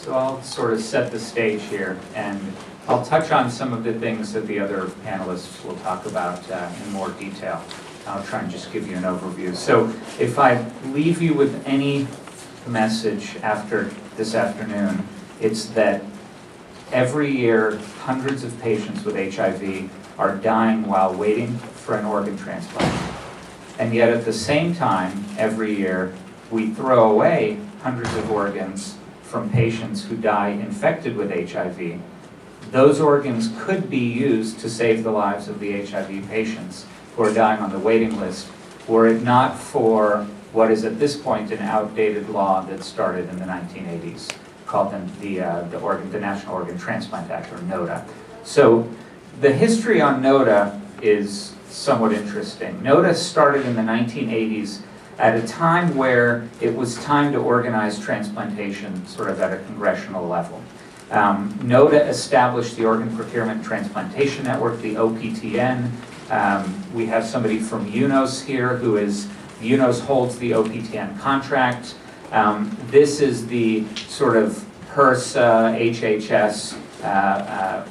So I'll sort of set the stage here, and I'll touch on some of the things that the other panelists will talk about in more detail. I'll try and just give you an overview. So if I leave you with any message after this afternoon, it's that every year hundreds of patients with HIV are dying while waiting for an organ transplant. And yet at the same time, every year, we throw away hundreds of organs from patients who die infected with HIV. Those organs could be used to save the lives of the HIV patients who are dying on the waiting list, were it not for what is at this point an outdated law that started in the 1980s, called the National Organ Transplant Act, or NOTA. So the history on NOTA is somewhat interesting. NOTA started in the 1980s at a time where it was time to organize transplantation sort of at a congressional level. NOTA established the Organ Procurement and Transplantation Network, the OPTN. We have somebody from UNOS here who is, UNOS holds the OPTN contract. This is the sort of HRSA, HHS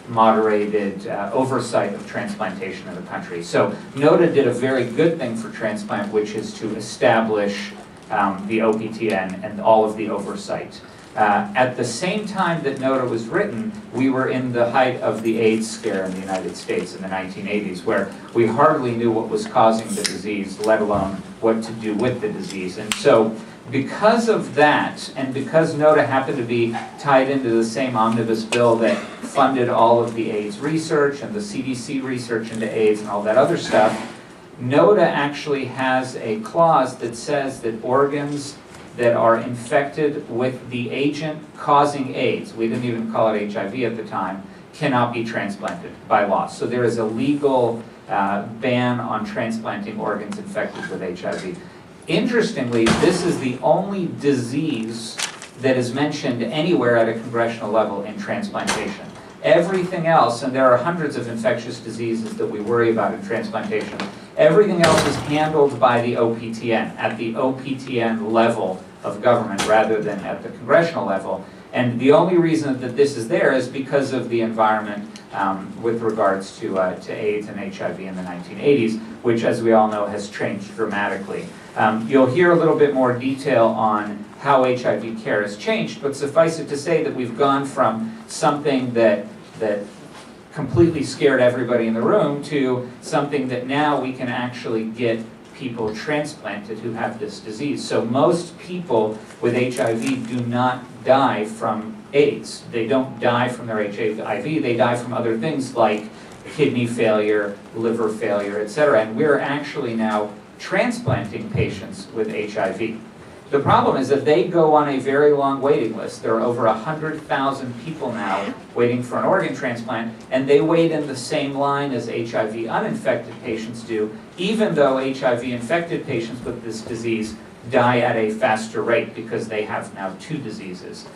moderated oversight of transplantation in the country. So NOTA did a very good thing for transplant, which is to establish the OPTN and all of the oversight. At the same time that NOTA was written, we were in the height of the AIDS scare in the United States in the 1980s, where we hardly knew what was causing the disease, let alone what to do with the disease. And so because of that, and because NOTA happened to be tied into the same omnibus bill that funded all of the AIDS research and the CDC research into AIDS and all that other stuff, NOTA actually has a clause that says that organs that are infected with the agent causing AIDS, we didn't even call it HIV at the time, cannot be transplanted by law. So there is a legal ban on transplanting organs infected with HIV. Interestingly, this is the only disease that is mentioned anywhere at a congressional level in transplantation. Everything else, and there are hundreds of infectious diseases that we worry about in transplantation, everything else is handled by the OPTN, at the OPTN level of government rather than at the congressional level. And the only reason that this is there is because of the environment with regards to AIDS and HIV in the 1980s, which, as we all know, has changed dramatically. You'll hear a little bit more detail on how HIV care has changed, but suffice it to say that we've gone from something that completely scared everybody in the room to something that now we can actually get people transplanted who have this disease. So most people with HIV do not die from AIDS. They don't die from their HIV, they die from other things like kidney failure, liver failure, etc. And we're actually now transplanting patients with HIV. The problem is that they go on a very long waiting list. There are over 100,000 people now waiting for an organ transplant, and they wait in the same line as HIV uninfected patients do, even though HIV-infected patients with this disease die at a faster rate because they have now two diseases.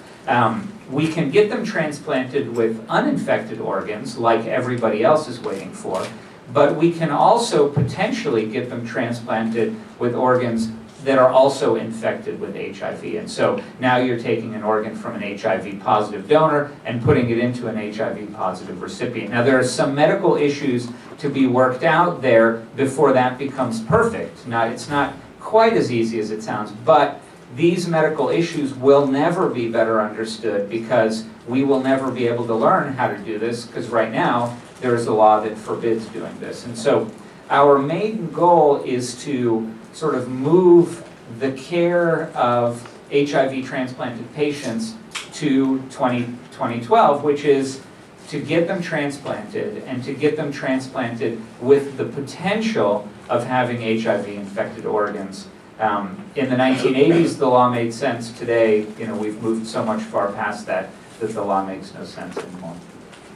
We can get them transplanted with uninfected organs, like everybody else is waiting for, but we can also potentially get them transplanted with organs that are also infected with HIV. And so now you're taking an organ from an HIV-positive donor and putting it into an HIV-positive recipient. Now there are some medical issues to be worked out there before that becomes perfect. Now it's not quite as easy as it sounds, but these medical issues will never be better understood because we will never be able to learn how to do this, because right now there is a law that forbids doing this. And so our main goal is to sort of move the care of HIV transplanted patients to 2012, which is to get them transplanted and to get them transplanted with the potential of having HIV-infected organs. In the 1980s, the law made sense. Today, we've moved so much far past that the law makes no sense anymore.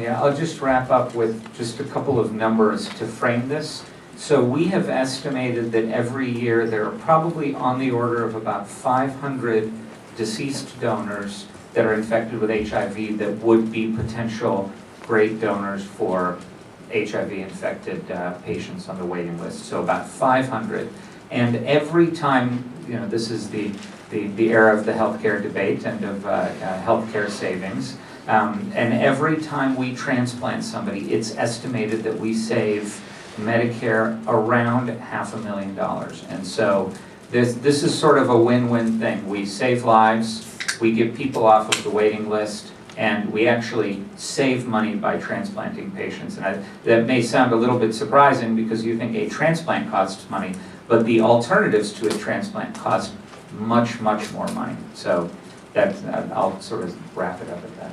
Yeah, I'll just wrap up with just a couple of numbers to frame this. So we have estimated that every year there are probably on the order of about 500 deceased donors that are infected with HIV that would be potential great donors for HIV-infected patients on the waiting list. So about 500. And every time, this is the the era of the healthcare debate and of healthcare savings. And every time we transplant somebody, it's estimated that we save Medicare around $500,000. And so this is sort of a win-win thing. We save lives, we get people off of the waiting list, and we actually save money by transplanting patients. And that may sound a little bit surprising because you think a transplant costs money, but the alternatives to a transplant cost much, much more money. So I'll sort of wrap it up at that.